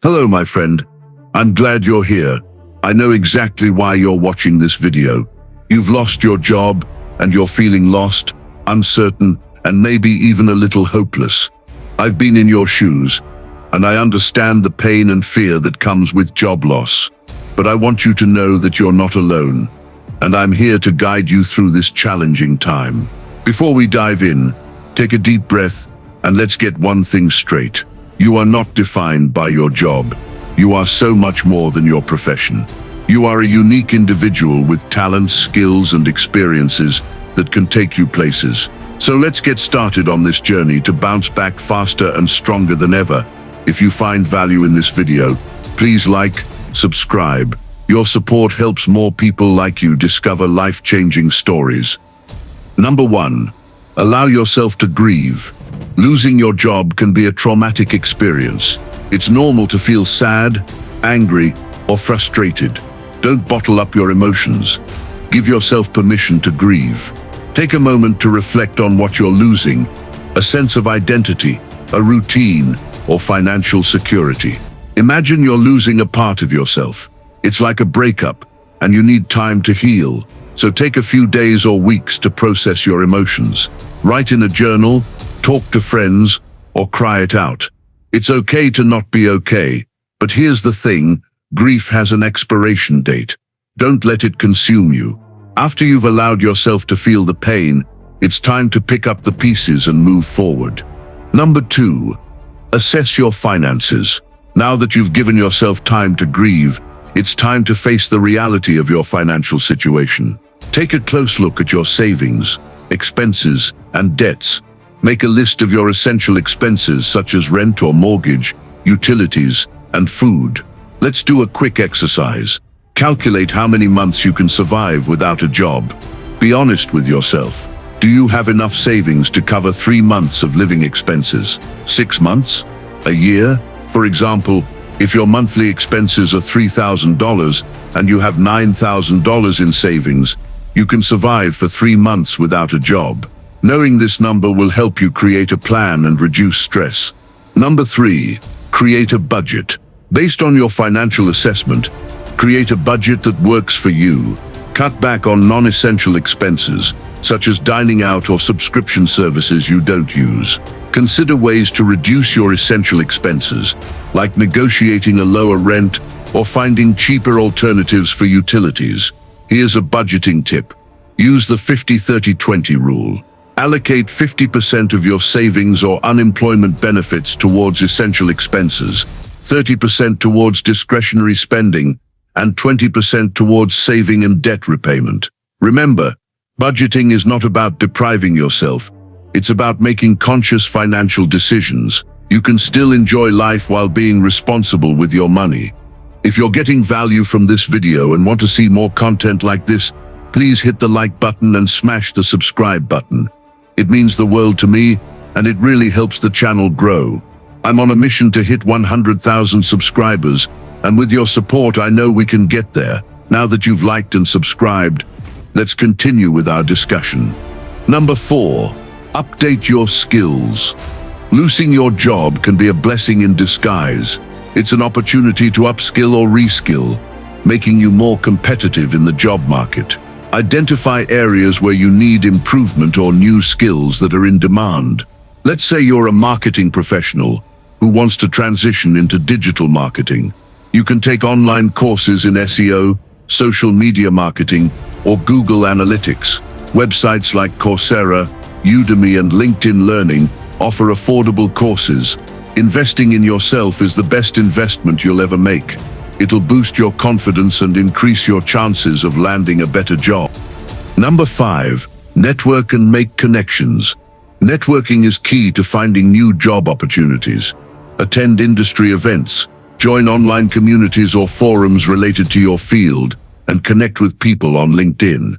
Hello, my friend. I'm glad you're here. I know exactly why you're watching this video. You've lost your job and you're feeling lost, uncertain, and maybe even a little hopeless. I've been in your shoes, and I understand the pain and fear that comes with job loss. But I want you to know that you're not alone, and I'm here to guide you through this challenging time. Before we dive in, take a deep breath and let's get one thing straight. You are not defined by your job. You are so much more than your profession. You are a unique individual with talents, skills, and experiences that can take you places. So let's get started on this journey to bounce back faster and stronger than ever. If you find value in this video, please like, subscribe. Your support helps more people like you discover life-changing stories. Number 1. Allow yourself to grieve. Losing your job can be a traumatic experience. It's normal to feel sad, angry, or frustrated. Don't bottle up your emotions. Give yourself permission to grieve. Take a moment to reflect on what you're losing: a sense of identity, a routine, or financial security. Imagine you're losing a part of yourself. It's like a breakup, and you need time to heal. So take a few days or weeks to process your emotions. Write in a journal, talk to friends, or cry it out. It's okay to not be okay, but here's the thing: grief has an expiration date. Don't let it consume you. After you've allowed yourself to feel the pain, it's time to pick up the pieces and move forward. Number 2. Assess your finances. Now that you've given yourself time to grieve, it's time to face the reality of your financial situation. Take a close look at your savings, expenses, and debts. Make a list of your essential expenses such as rent or mortgage, utilities, and food. Let's do a quick exercise. Calculate how many months you can survive without a job. Be honest with yourself. Do you have enough savings to cover 3 months of living expenses? 6 months? A year? For example, if your monthly expenses are $3,000 and you have $9,000 in savings, you can survive for 3 months without a job. Knowing this number will help you create a plan and reduce stress. Number 3. Create a budget. Based on your financial assessment, create a budget that works for you. Cut back on non-essential expenses, such as dining out or subscription services you don't use. Consider ways to reduce your essential expenses, like negotiating a lower rent or finding cheaper alternatives for utilities. Here's a budgeting tip. Use the 50-30-20 rule. Allocate 50% of your savings or unemployment benefits towards essential expenses, 30% towards discretionary spending, and 20% towards saving and debt repayment. Remember, budgeting is not about depriving yourself. It's about making conscious financial decisions. You can still enjoy life while being responsible with your money. If you're getting value from this video and want to see more content like this, please hit the like button and smash the subscribe button. It means the world to me, and it really helps the channel grow. I'm on a mission to hit 100,000 subscribers, and with your support I know we can get there. Now that you've liked and subscribed, let's continue with our discussion. Number 4. Update your skills. Losing your job can be a blessing in disguise. It's an opportunity to upskill or reskill, making you more competitive in the job market. Identify areas where you need improvement or new skills that are in demand. Let's say you're a marketing professional who wants to transition into digital marketing. You can take online courses in SEO, social media marketing, or Google Analytics. Websites like Coursera, Udemy, and LinkedIn Learning offer affordable courses. Investing in yourself is the best investment you'll ever make. It'll boost your confidence and increase your chances of landing a better job. Number 5. Network and make connections. Networking is key to finding new job opportunities. Attend industry events, join online communities or forums related to your field, and connect with people on LinkedIn.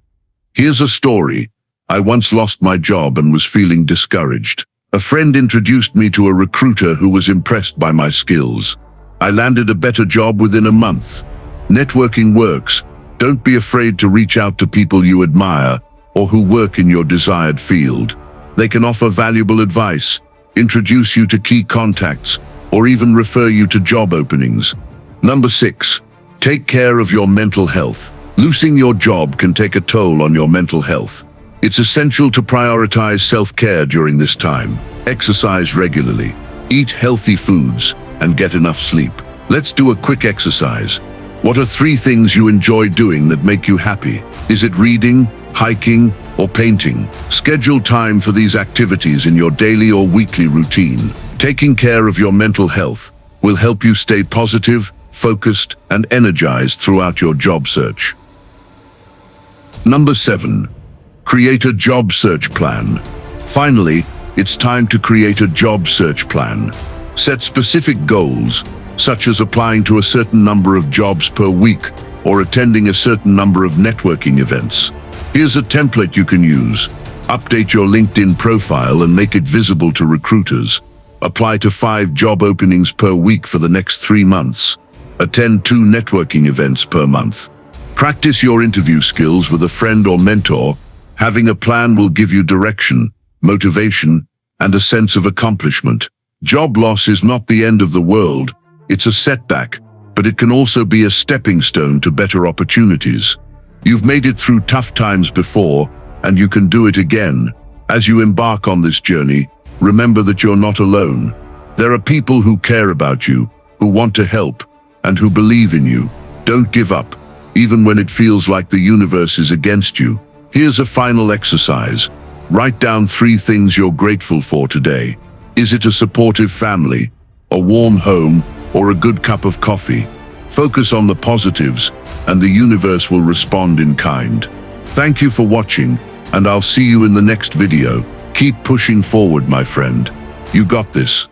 Here's a story. I once lost my job and was feeling discouraged. A friend introduced me to a recruiter who was impressed by my skills. I landed a better job within a month. Networking works. Don't be afraid to reach out to people you admire or who work in your desired field. They can offer valuable advice, introduce you to key contacts, or even refer you to job openings. Number 6. Take care of your mental health. Losing your job can take a toll on your mental health. It's essential to prioritize self-care during this time. Exercise regularly, eat healthy foods, and get enough sleep. Let's do a quick exercise. What are 3 things you enjoy doing that make you happy? Is it reading, hiking, or painting? Schedule time for these activities in your daily or weekly routine. Taking care of your mental health will help you stay positive, focused, and energized throughout your job search. Number 7. Create a job search plan. Finally, it's time to create a job search plan. Set specific goals, such as applying to a certain number of jobs per week or attending a certain number of networking events. Here's a template you can use. Update your LinkedIn profile and make it visible to recruiters. Apply to 5 job openings per week for the next 3 months. Attend 2 networking events per month. Practice your interview skills with a friend or mentor. Having a plan will give you direction, motivation, and a sense of accomplishment. Job loss is not the end of the world. It's a setback, but it can also be a stepping stone to better opportunities. You've made it through tough times before, and you can do it again. As you embark on this journey, remember that you're not alone. There are people who care about you, who want to help, and who believe in you. Don't give up, even when it feels like the universe is against you. Here's a final exercise. Write down 3 things you're grateful for today. Is it a supportive family, a warm home, or a good cup of coffee? Focus on the positives, and the universe will respond in kind. Thank you for watching, and I'll see you in the next video. Keep pushing forward, my friend. You got this.